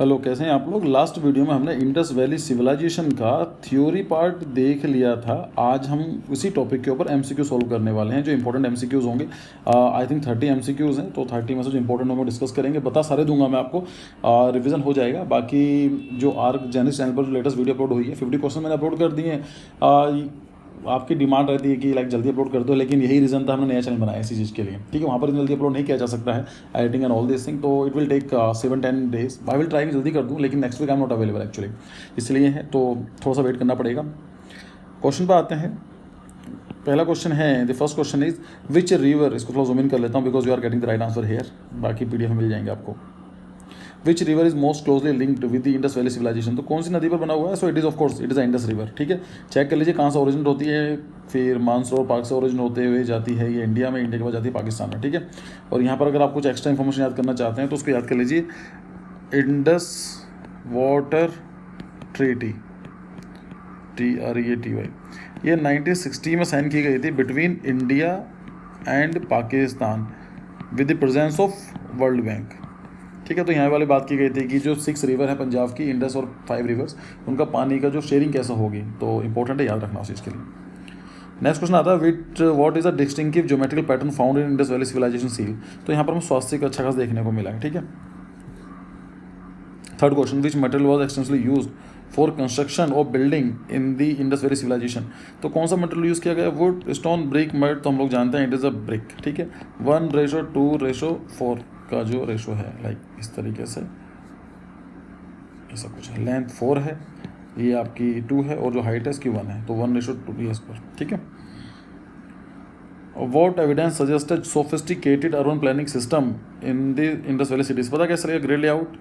Hello, कैसे हैं आप लोग। लास्ट वीडियो में हमने इंडस वैली सिविलाइजेशन का थ्योरी पार्ट देख लिया था। आज हम उसी टॉपिक के ऊपर एमसीक्यू सॉल्व करने वाले हैं, जो इंपॉर्टेंट एमसीक्यूज़ होंगे। आई थिंक 30 एमसीक्यूज़ हैं, तो 30 में से जो इंपॉर्टेंट होंगे डिस्कस करेंगे। बता सारे दूंगा मैं आपको, रिवीजन हो जाएगा। बाकी जो आर्क जेनिस चैनल पर जो लेटेस्ट वीडियो अपलोड हुई है, 50 क्वेश्चन मैंने अपलोड कर दिए हैं। आपकी डिमांड रहती है कि लाइक जल्दी अपलोड कर दो, लेकिन यही रीज़न था हमने नया चैनल बनाया इसी चीज़ के लिए। ठीक है, वहाँ पर जल्दी अपलोड नहीं किया जा सकता है, editing and all this thing, तो it will take 7-10 days. I will try जल्दी कर दूँ, लेकिन next week I am not available actually, इसलिए है, तो थोड़ा सा वेट करना पड़ेगा। क्वेश्चन पर आते हैं। पहला क्वेश्चन है, the first question is which river, इसको थोड़ा जूम इन कर लेता हूँ because you are getting the right answer here, बाकी पीडीएफ में मिल जाएंगे आपको। Which river is most closely linked with the Indus valley civilisation, तो कौन सी नदी पर बना हुआ है। So it is of course it is a Indus river. ठीक है, चेक कर लीजिए कहाँ से ओरिजिन होती है, फिर मानसरोवर पार्क से ओरिजिन होते हुए जाती है ये इंडिया में, इंडिया के बाद जाती है पाकिस्तान में। ठीक है, और यहाँ पर अगर आप कुछ एक्स्ट्रा इन्फॉर्मेशन याद करना चाहते हैं तो उसको याद कर लीजिए, इंडस वाटर ट्रीटी, TREATY, ये 1960 में साइन की गई थी between India and Pakistan with the presence of world bank. ठीक है, तो यहाँ वाली बात की गई थी कि जो 6 रिवर है पंजाब की, इंडस और 5 रिवर्स, उनका पानी का जो शेयरिंग कैसा होगी, तो इंपॉर्टेंट है, याद रखना उस चीज़ के लिए। नेक्स्ट क्वेश्चन आता है, विट what is a distinctive geometrical pattern found in Indus valley civilisation seal, तो यहाँ पर हमें स्वास्थ्य का अच्छा खास देखने को मिला है। ठीक है, third question, which material was extensively use for construction of building in the Indus valley civilisation, तो कौन सा मटेरियल यूज़ किया गया। वुड, स्टोन, ब्रिक, मड, तो हम लोग जानते हैं इट इज़ अ ब्रिक। ठीक है, 1:2:4 का जो रेशो है, लाइक इस तरीके से ऐसा कुछ है। लेंथ 4 है, ये आपकी 2 है, और जो हाइट है इसकी 1 है, तो 1:2 इस पर। ठीक है, what evidence suggested sophisticated urban planning system in the Indus valley cities, पता कैसे लगेगा। Grid layout,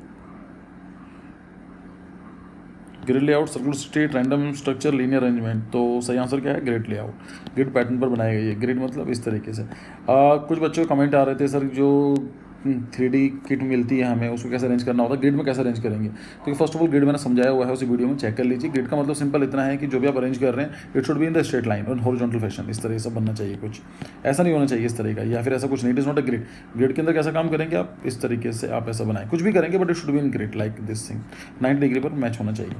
grid layout, circular street, random structure, linear arrangement, तो सही आंसर क्या है, ग्रिड लेआउट। ग्रिड पैटर्न पर बनाई गई है, ग्रिड मतलब इस तरीके से। कुछ बच्चों को कमेंट आ रहे थे, सर जो 3D किट मिलती है हमें, उसको कैसे अरेंज करना होता है, ग्रिड में कैसे अरेंज करेंगे। तो फर्स्ट ऑफ ऑल ग्रिड मैंने समझाया हुआ है उसी वीडियो में, चेक कर लीजिए। ग्रिड का मतलब सिंपल इतना है कि जो भी आप अरेंज कर रहे हैं, it should be in the straight line और हॉरिजॉन्टल फैशन, इस तरह से बनना चाहिए। कुछ ऐसा नहीं होना चाहिए इस तरह का, या फिर ऐसा कुछ नहीं, it is not a grid. Grid के अंदर कैसा काम करेंगे आप, इस तरीके से आप ऐसा बनाएं, कुछ भी करेंगे but it should be in grid like this thing, 90 degree पर मैच होना चाहिए।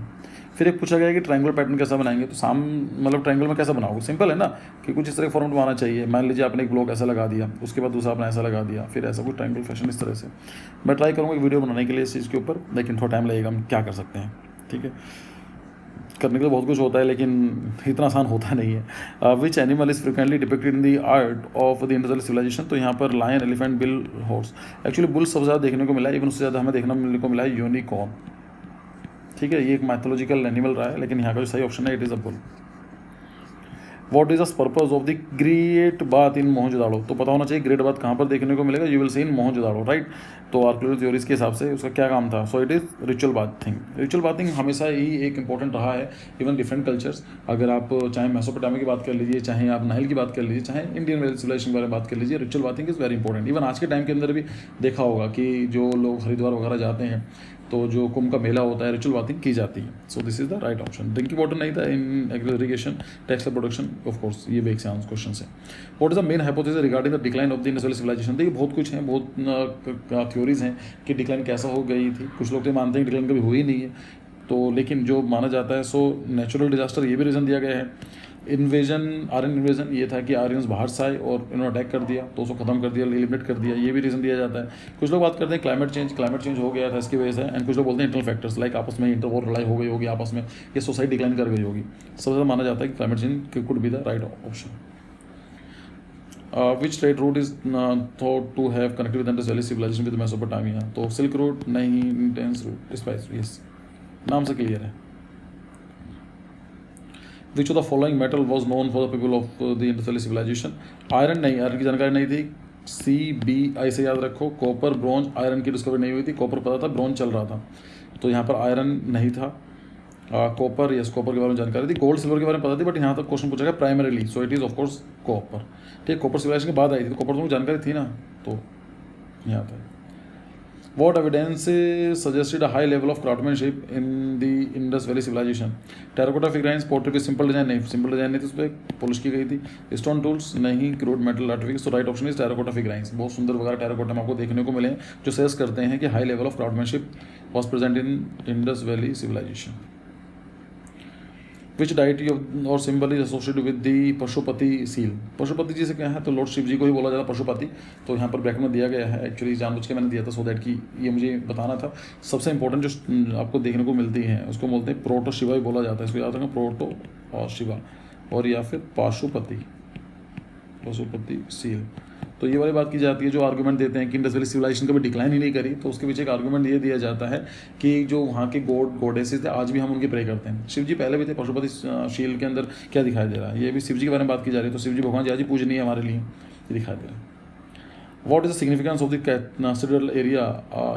फिर एक पूछा गया कि ट्रायंगुलर पैटर्न कैसा बनाएंगे, तो मतलब ट्रायंगल में कैसा बनाओगे, सिंपल है ना, कि कुछ इस तरह फॉर्मेट बनाना चाहिए। मान लीजिए आपने एक ब्लॉक ऐसा लगा दिया, उसके बाद दूसरा आपने ऐसा लगा दिया, फिर ऐसा कुछ ट्रायंगल फैशन इस तरह से। मैं ट्राई करूँगा एक वीडियो बनाने के लिए इस चीज़ के ऊपर, लेकिन थोड़ा टाइम लगेगा, हम क्या कर सकते हैं। ठीक है, करने के लिए बहुत कुछ होता है, लेकिन इतना आसान होता नहीं है। Which animal is frequently depicted in the art of the Indus civilisation, तो यहाँ पर lion, elephant, bull, horse. Actually bull सबसे ज़्यादा देखने को मिला है, इवन उससे ज़्यादा हमें देखने को मिला है यूनिकॉर्न। ठीक है, ये एक मैथोलॉजिकल एनिमल रहा है, लेकिन यहाँ का जो सही ऑप्शन है it is a bull. What is the purpose of the great bath in Mohenjodaro, तो पता होना चाहिए ग्रेट बाथ कहाँ पर देखने को मिलेगा, you will see in Mohenjodaro, right. तो आर्कियोलॉजी थ्योरीज के हिसाब से उसका क्या काम था, सो it is ritual bathing. Ritual bathing हमेशा ही एक इंपॉर्टेंट रहा है, इवन डिफरेंट कल्चर्स, अगर आप चाहे मेसोपोटामिया की बात कर लीजिए, चाहे आप नाइल की बात कर लीजिए, चाहे इंडियन सिविलाइजेशन के बारे में बात कर लीजिए, ritual bathing is very important. Even आज के टाइम के अंदर भी देखा होगा कि जो लोग हरिद्वार वगैरह जाते हैं, तो जो कुंभ का मेला होता है, रिचुअल बाथिंग की जाती है। So this is the right option. Drinking water नहीं था in irrigation, textile production, of course ये भी एक क्वेश्चन है। What is the main hypothesis regarding the decline of the Indus valley civilisation, देखिए बहुत कुछ है, बहुत थ्योरीज हैं कि डिक्लाइन कैसा हो गई थी। कुछ लोग तो मानते हैं डिक्लाइन कभी हुई नहीं है, तो लेकिन जो माना जाता है, सो नेचुरल डिजास्टर, ये भी रीज़न दिया गया है। इन्वेजन, आर्यन इन्वेजन, ये था कि आर्यंस बाहर से आए और इन्होंने अटैक कर दिया, तो उसको खत्म कर दिया, एलिमिनेट कर दिया, ये भी रीज़न दिया जाता है। कुछ लोग बात करते हैं क्लाइमेट चेंज हो गया था इसकी वजह से, एंड कुछ लोग बोलते हैं इंटरनल फैक्टर्स, लाइक आपस में इंटर वॉर लड़ाई हो गई होगी आपस में, ये सोसाइटी डिक्लाइन कर गई होगी। सबसे ज़्यादा माना जाता है कि climate change could be the right option. Which trade route is thought to have connected with Indus valley civilization with Mesopotamia, तो सिल्क रूट नहीं, इंटेंस रूट, स्पाइस, यस, नाम से क्लियर है। Which of the following metal was known for the people of the Indus valley civilization, iron नहीं, iron की जानकारी नहीं थी, CBI से याद रखो। कॉपर, ब्रॉन्ज, आयरन की डिस्कवरी नहीं हुई थी, कॉपर पता था, ब्रॉन्ज चल रहा था, तो यहाँ पर आयरन नहीं था। कॉपर, यस, कॉपर के बारे में जानकारी थी। गोल्ड सिल्वर के बारे में पता थी, बट यहाँ तक क्वेश्चन पूछा गया primarily, so it is of course copper. ठीक है, कॉपर सिविलाइजेशन के बाद आई थी, तो कॉपर तो जानकारी थी ना, तो यहाँ था। What evidence suggested a high level of craftsmanship in the Indus Valley civilization? Terracotta figurines, pottery पे simple design नहीं, simple design नहीं थी, उस पर पॉलिश की गई थी. Stone tools नहीं, crude metal artifacts. So right option is terracotta figurines. बहुत सुंदर वगैरह terracotta में आपको देखने को मिले जो सजेस्ट करते हैं कि high level of craftsmanship was present in Indus Valley civilization. Which deity or symbol is associated with the Pashupati seal? Pashupati जी से क्या है, तो लॉर्ड शिव जी को ही बोला जाता है पशुपति. तो यहाँ पर ब्रैकेट में दिया गया है, एक्चुअली जानबूझ के मैंने दिया था सो दैट कि ये मुझे बताना था. सबसे इंपॉर्टेंट जो आपको देखने को मिलती है उसको बोलते हैं प्रोटो शिवा भी बोला जाता है. इसको याद रखना, प्रोटो और शिवा और या फिर पशुपति सील. तो ये वाली बात की जाती है जो आर्गूमेंट देते हैं कि इंडस वैली सिविलाइजेशन कभी डिक्लाइन ही नहीं करी, तो उसके पीछे एक आर्गूमेंट ये दिया जाता है कि जो वहाँ के गॉडेसेस थे आज भी हम उनके प्रे करते हैं. शिव जी पहले भी थे. पशुपति शील के अंदर क्या दिखाई दे रहा है, ये भी शिव जी के बारे में बात की जा रही है. तो शिव जी भगवान जी आज ही पूजनीय है हमारे लिए, ये दिखाई दे रहा है. What is the significance of the citadel area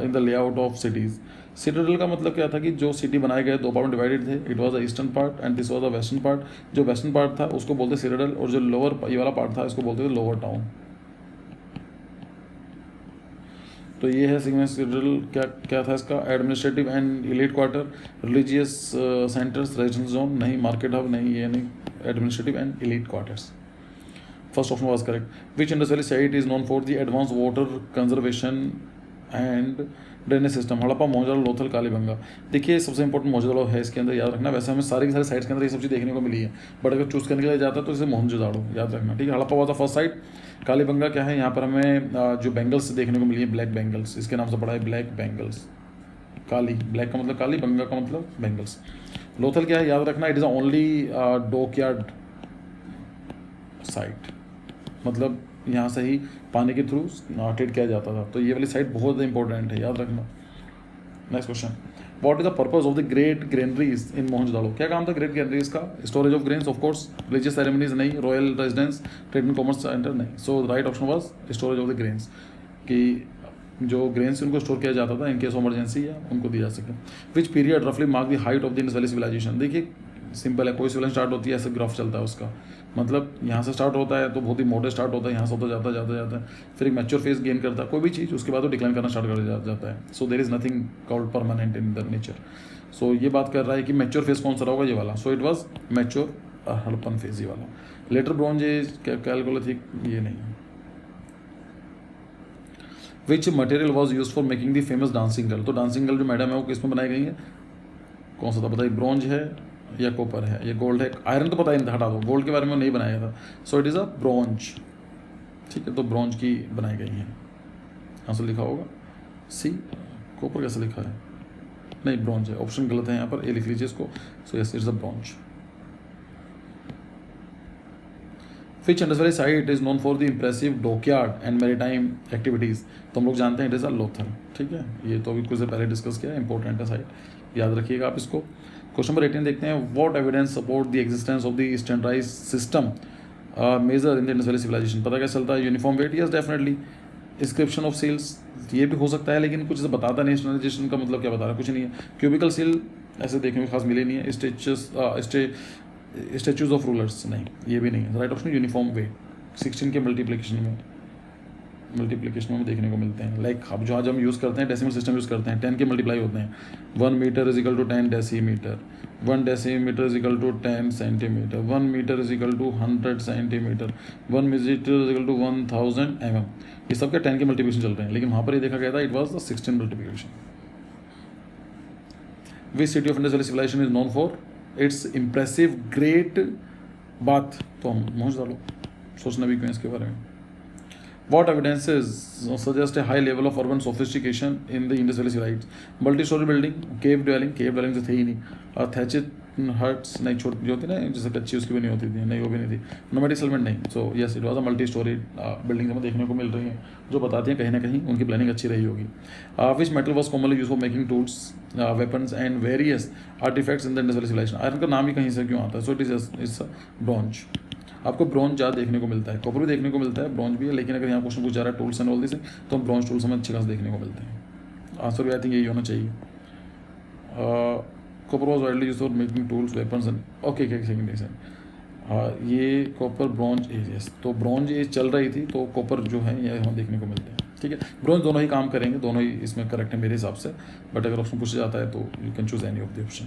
in the layout of cities? Citadel का मतलब क्या था कि जो सिटी बनाए गए दो पार्ट में डिवाइडेड थे. It was the eastern part and this was the western part. जो वेस्टर्न पार्ट था उसको बोलते सिटाडेल और जो लोअर ये वाला पार्ट था इसको बोलते थे लोअर टाउन. तो ये है सिग्निफिकेंस. क्या था इसका? Administrative and elite quarter, religious centres, residence zone नहीं, मार्केट हब नहीं, ये नहीं, administrative and elite quarters. First option was correct. Which Indus valley site is known for the advance water conservation and drainage system? Harappa, Mohenjodaro, Lothal, Kalibangan. देखिए सबसे important Mohenjodaro है इसके अंदर, याद रखना. वैसे हमें सारी की सारी साइट्स के अंदर ये सब चीज़ देखने को मिली है, बट अगर चूज़ करने के लिए जाता है तो इसे मोहनजोदड़ो याद रखना, ठीक है. Harappa was the first site. Kalibangan क्या है, यहाँ पर हमें जो बेंगल्स देखने को मिली है, ब्लैक बेंगल्स, इसके नाम से पड़ा है ब्लैक बेंगल्स. काली, ब्लैक का मतलब काली, बंगा का मतलब बेंगल्स. लोथल क्या है याद रखना, it is only dockyard site, मतलब यहाँ से ही पानी के थ्रू ट्रेड किया जाता था. तो ये वाली साइट बहुत इंपॉर्टेंट है, याद रखना. Next question, what is the purpose of the great granaries in Mohenjodaro? क्या काम था ग्रेट ग्रेनरीज का? Storage of grains of course, religious ceremonies नहीं, royal residence, trade and commerce centre नहीं. So right option was storage of the grains, कि जो grains उनको store किया जाता था इन केस ऑफ इमरजेंसी या उनको दिया जा सके. विच पीरियड रफली mark the height of the Indus valley civilisation? देखिए सिंपल है, कोई सिविलाइजेशन स्टार्ट होती है ऐसे ग्राफ चलता है उसका, मतलब यहाँ से स्टार्ट होता है तो बहुत ही मोटे स्टार्ट होता है, यहाँ से होता जाता है, फिर एक मैच्योर फेज गेन करता है कोई भी चीज़, उसके बाद वो डिक्लाइन करना स्टार्ट कर जाता है. So there is nothing called permanent in the nature. So ये बात कर रहा है कि मैच्योर फेज कौन सा होगा, ये वाला. So it was mature Harappan phase, ये वाला. लेटर ब्रॉन्ज एज कैलकुलेथिक, ये नहीं. विच material was use for making the famous dancing girl? तो डांसिंग गर्ल जो मैडम है वो किस में बनाई गई है, कौन सा था बताइए? ब्रॉन्ज है या कॉपर है या गोल्ड है? आयरन तो पता ही नहीं था, हटा दो, गोल्ड के बारे में नहीं बनाया था. सो इट इज़ अ ब्रॉन्ज, ठीक है. तो ब्रॉन्ज की बनाई गई है, आंसर लिखा होगा सी. कॉपर कैसे लिखा है? नहीं, ब्रॉन्ज है. ऑप्शन गलत है यहाँ पर, ए लिख लीजिए इसको. So yes, it's a bronze. Which Indus valley site is known for the impressive dockyard and maritime activities? तो हम लोग जानते हैं इट इज़ अ लोथल, ठीक है. ये तो अभी कुछ देर पहले डिस्कस किया, इंपॉर्टेंट है साइट, याद रखिएगा आप इसको. क्वेश्चन नंबर 18 देखते हैं. What evidence support the existence of the standardize system measure in the Indus valley civilization? पता क्या चलता है? Uniform weight, yes definitely. Inscription of seals, ये भी हो सकता है लेकिन कुछ बताता नहीं. स्टैंडर्डाइजेशन का मतलब क्या बता रहा है, कुछ नहीं है. क्यूबिकल सील ऐसे देखने में खास मिले नहीं है. स्टेचूज ऑफ रूलर्स नहीं, ये भी नहीं है. Right option uniform wait. 16 के मल्टीप्लिकेशन में देखने को मिलते हैं. लाइक अब जो आज हम यूज़ करते हैं डेसिमल सिस्टम यूज़ करते हैं, 10 के मल्टीप्लाई होते हैं. 1 metre is equal to 10 decimetre, 1 decimetre is equal to 10 centimetre, 1 metre is equal to 100 centimetre, 1 metre is equal to 1000 mm. ये सब क्या 10 के मल्टीप्लिकेशन चल रहे हैं, लेकिन वहाँ पर ये देखा गया था it was the 16 multiplication. Which city of Indus valley civilization is known for its impressive great bath? तो हम मोहनजोदड़ो. सोचना भी क्यों इसके बारे में. What evidences suggest a high level of urban sophistication in the Indus Valley sites? Multi-story building, cave dwelling तो थे ही नहीं. thatched huts नहीं, छोटी जो होती ना जैसे कच्ची उसकी भी नहीं होती थी, नहीं वो भी नहीं थी. nomadic settlement नहीं. So yes, it was a multi-story building हमें देखने को मिल रही हैं जो बताती हैं कहीं ना कहीं उनकी प्लानिंग अच्छी रही होगी. Which metal was commonly used for making tools, weapons and various artifacts in the Indus Valley civilization? Iron का नाम ही कहीं से क्यों आता है? So it is bronze. आपको ब्रॉन्ज ज़्यादा देखने को मिलता है, कॉपर भी देखने को मिलता है, ब्रॉन्ज भी है, लेकिन अगर यहाँ क्वेश्चन पूछा जा रहा है टूल्स एंड ऑल दिस तो हम ब्रॉन्ज टूल्स हमें अच्छे खास देखने को मिलते हैं. आंसर भी आई थिंक यही होना चाहिए. Copper was widely use for making tools, weapons and okay ये कॉपर ब्रॉन्ज एज, यस. तो ब्रॉन्ज एज चल रही थी तो कॉपर जो है ये हमें देखने को मिलते हैं. ठीक है, ब्रोंज दोनों ही काम करेंगे, दोनों ही इसमें करेक्ट है मेरे हिसाब से, बट अगर ऑप्शन पूछा जाता है तो you can choose any of the option.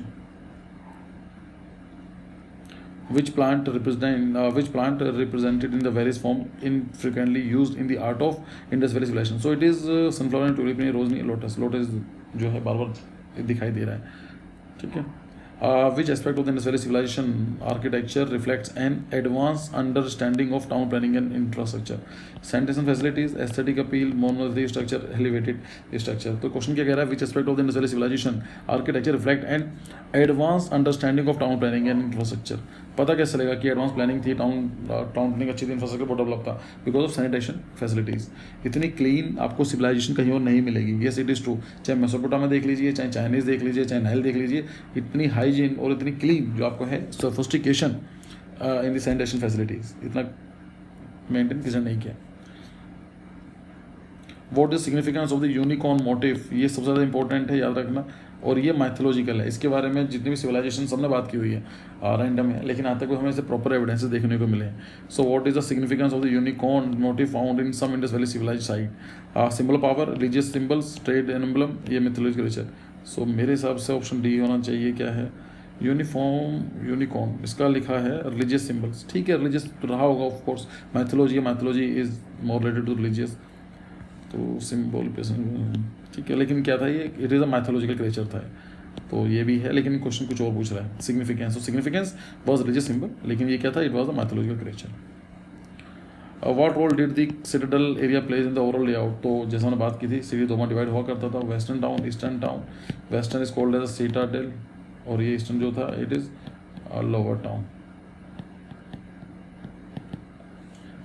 Which plant represented in the various form infrequently used in the art of Indus Valley civilization? So it is sunflower, tulip, rose, lotus. Lotus जो है बार बार दिखाई दे रहा है. ठीक है. Which aspect of the Indus Valley civilization architecture reflects an advanced understanding of town planning and infrastructure? Sanitation facilities, aesthetic appeal, monolithic structure, elevated structure. तो question क्या कह रहा है? Which aspect of the Indus Valley civilization architecture reflect an advanced understanding of town planning and infrastructure? पता कैसे चलेगा कि advance planning थी, टाउन प्लानिंग अच्छी थी, इंफ्रास्ट्रक्चर बहुत डेवलप था? Because of sanitation facilities. इतनी क्लीन आपको सिविलाइजेशन कहीं और नहीं मिलेगी. Yes it is true. चाहे मेसोपोटामिया देख लीजिए, चाहे चाइनीज़ देख लीजिए, चाहे नाइल देख लीजिए, इतनी हाइजीन और इतनी क्लीन जो आपको है, sophistication in the sanitation facilities इतना मेंटेन किसी ने नहीं किया. What is significance of the unicorn motive? ये सबसे ज़्यादा इंपॉर्टेंट है, याद रखना. और ये माइथोलॉजिकल है. इसके बारे में जितनी भी सिविलाइजेशन सबने बात की हुई है, रैंडम है, लेकिन आज तक हमें इसे प्रॉपर एविडेंसेस देखने को मिले हैं. So what is the significance of the unicorn motif found in some Indus valley civilized site? Symbol power, religious symbols, trade emblem, ये मिथोलॉजिकल नेचर. सो मेरे हिसाब से ऑप्शन डी होना चाहिए. क्या है? यूनिकॉर्न. इसका लिखा है रिलीजियस सिंबल्स. ठीक है, रिलीजियस रहा होगा of course. Mythology is more related to religious, तो सिंबल. ठीक है, लेकिन क्या था ये? It is a mythological creature था, तो ये भी है, लेकिन क्वेश्चन कुछ और पूछ रहा है. सिग्निफिकेंस. तो सिग्निफिकेंस वाज रिलीजियस सिंबल, लेकिन ये क्या था? It was a mythological creature. What role did the citadel area plays in the overall layout? तो जैसा हमने बात की थी, सिटी दो में डिवाइड हुआ करता था, western town, eastern town. Western is called as a citadel, और ये ईस्टर्न जो था it is lower town.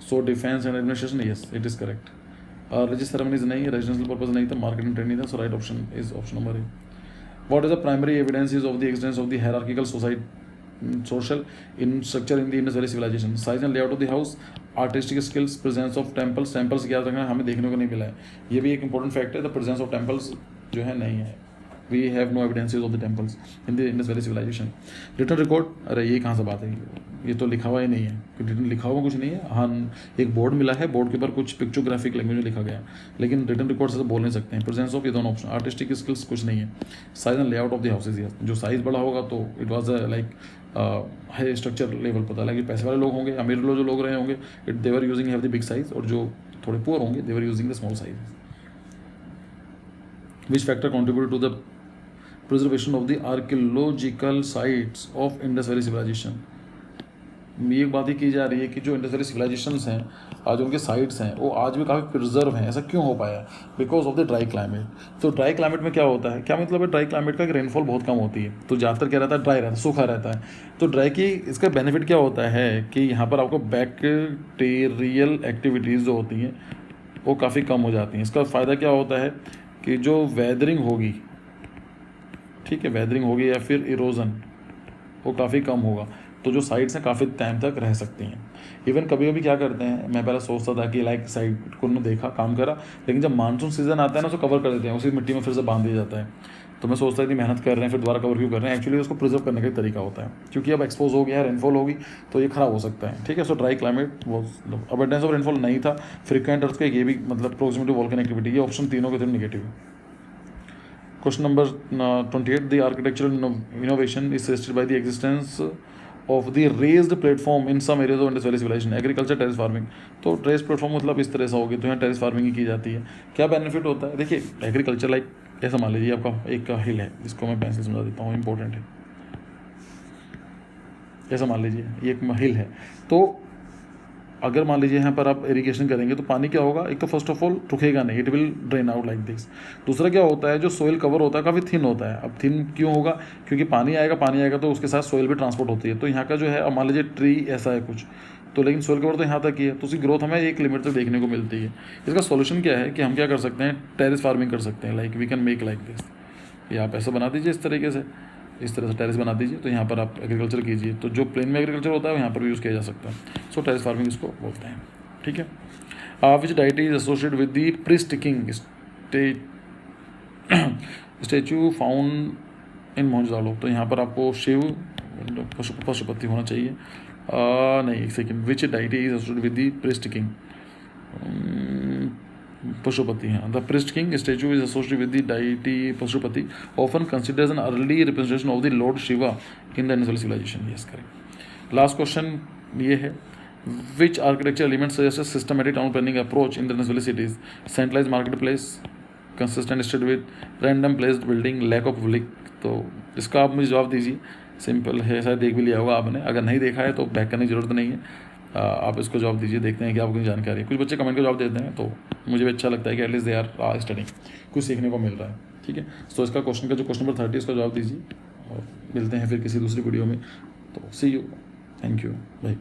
So defence and administration, yes it is correct. Religious ceremonies नहीं, रेजिडेंशियल पर्पज नहीं था, मार्केटिंग ट्रेंड नहीं था. So right option is option number A. What is the primary evidences of the existence of the hierarchical social in structure in the Indus valley civilisation? Size and layout of the house, artistic skills, presence of temples. Temples याद रखना हमें देखने को नहीं मिला है, ये भी एक इंपॉर्टेंट फैक्ट है. द प्रेजेंस ऑफ टेम्पल्स जो है नहीं है. We have no evidences of the temples in the Indus valley civilization. Written record, अरे ये कहाँ से बात है? ये तो लिखा हुआ ही नहीं है. रिटन लिखा हुआ कुछ नहीं है. हाँ, एक बोर्ड मिला है, बोर्ड के ऊपर कुछ पिक्चोग्राफिक लैंग्वेज में लिखा गया, लेकिन रिटन रिकॉर्ड से बोल नहीं सकते हैं. प्रेजेंस ऑफ, ये दोनों ऑप्शन. आर्टिस्टिक स्किल्स कुछ नहीं है. Size and layout of the houses, जो साइज बड़ा होगा तो it was like high structure level पता लगे. पैसे वाले लोग होंगे, अमीर लोग जो लोग रहे होंगे, it they were using have the big size, और जो थोड़े पुअर होंगे they were using the small size. Which factor contribute to the preservation of the archaeological sites of Indus Valley civilization? ये बात ही की जा रही है कि जो इंडस वैली सिविलाइजेशंस हैं, आज उनके साइट्स हैं, वो आज भी काफ़ी प्रिजर्व हैं. ऐसा क्यों हो पाया? Because of the dry climate. तो ड्राई क्लाइमेट में क्या होता है? क्या मतलब है ड्राई क्लाइमेट का? कि रेनफॉल बहुत कम होती है, तो ज़्यादातर क्या रहता है? ड्राई रहता है, सूखा रहता है. तो ड्राई की इसका बेनिफिट क्या होता है कि यहाँ पर आपको बैक्टीरियल एक्टिविटीज़ जो होती हैं वो काफ़ी कम हो जाती हैं. इसका फ़ायदा क्या होता है कि जो वेदरिंग होगी, ठीक है, वेदरिंग होगी या फिर इरोजन, वो काफ़ी कम होगा. तो जो साइड्स हैं काफ़ी टाइम तक रह सकती हैं. इवन कभी कभी क्या करते हैं, मैं पहले सोचता था कि लाइक साइड को देखा, काम करा, लेकिन जब मानसून सीजन आता है ना, उसको कवर कर देते हैं, उसी मिट्टी में फिर से बांध दिया जाता है. तो मैं सोचता था कि मेहनत कर रहे हैं, फिर दोबारा कवर क्यों कर रहे हैं? एक्चुअली उसको प्रिजर्व करने का तरीका होता है, क्योंकि अब एक्सपोज हो गया है, रेनफॉल होगी तो ये खराब हो सकता है. ठीक है. सो ड्राई क्लाइमेट वो अबंडेंस ऑफ रेनफॉल नहीं था, फ्रिक्वेंट अर्थ का ये भी मतलब प्रोक्सिमिटी वोल्केनिक एक्टिविटी, ये ऑप्शन तीनों के तीनों नेगेटिव है. Question number 28. The architectural innovation is suggested by the existence of the raised platform in some areas of Indus Valley civilization. Agriculture, terrace farming. तो terrace platform मतलब इस तरह से होगी, तो यहाँ terrace farming ही की जाती है. क्या बेनिफिट होता है? देखिए, एग्रीकल्चर लाइक ऐसा मान लीजिए आपका एक हिल है, जिसको मैं पेंसिल समझा देता हूँ, इंपॉर्टेंट है. ऐसा मान लीजिए ये एक हिल है, तो अगर मान लीजिए यहाँ पर आप इरिगेशन करेंगे तो पानी क्या होगा? एक तो फर्स्ट ऑफ ऑल रुकेगा नहीं, it will drain out like this. दूसरा क्या होता है, जो सोइल कवर होता है काफ़ी थिन होता है. अब थिन क्यों होगा? क्योंकि पानी आएगा तो उसके साथ सोइल भी ट्रांसपोर्ट होती है. तो यहाँ का जो है, अब मान लीजिए ट्री ऐसा है कुछ, तो लेकिन सोइल कवर तो यहाँ तक ही है, तो उसकी ग्रोथ हमें एक लिमिट तक देखने को मिलती है. इसका सोल्यूशन क्या है कि हम क्या कर सकते हैं? टेरेस फार्मिंग कर सकते हैं. Like we can make like this. ये आप ऐसा बना दीजिए, इस तरीके से, इस तरह से टेरेस बना दीजिए, तो यहाँ पर आप एग्रीकल्चर कीजिए. तो जो प्लेन में एग्रीकल्चर होता है यहाँ पर भी यूज़ किया जा सकता है. सो टेरेस फार्मिंग इसको बोलते हैं. ठीक है. Which deity is associated with the priest king statue found in Mohenjodaro? तो यहाँ पर आपको शिव पशुपति होना चाहिए. नहीं, एक second. Which deity is associated with the priest king? Pashupati हैं। The priest king statue is associated with the deity Pashupati, often considers an early representation of the lord Shiva in the Indus valley civilisation. Yes correct. Last question ये है, which architecture element suggest a systematic town planning approach in the Indus valley cities? Centralise market place, consistent street with, random placed building, lack of public. तो इसका आप मुझे जवाब दीजिए। Simple है, शायद देख भी लिया होगा आपने, अगर नहीं देखा है तो बैक करने की जरूरत नहीं है। आप इसको जवाब दीजिए, देखते हैं कि आपको जानकारी है। कुछ बच्चे कमेंट का जवाब देते हैं तो मुझे भी अच्छा लगता है कि एटलीस्ट दे आर स्टडिंग, कुछ सीखने को मिल रहा है। ठीक है, तो इसका क्वेश्चन का जो क्वेश्चन नंबर 30 इसका जवाब दीजिए और मिलते हैं फिर किसी दूसरी वीडियो में। तो सी यू, थैंक यू, बाय।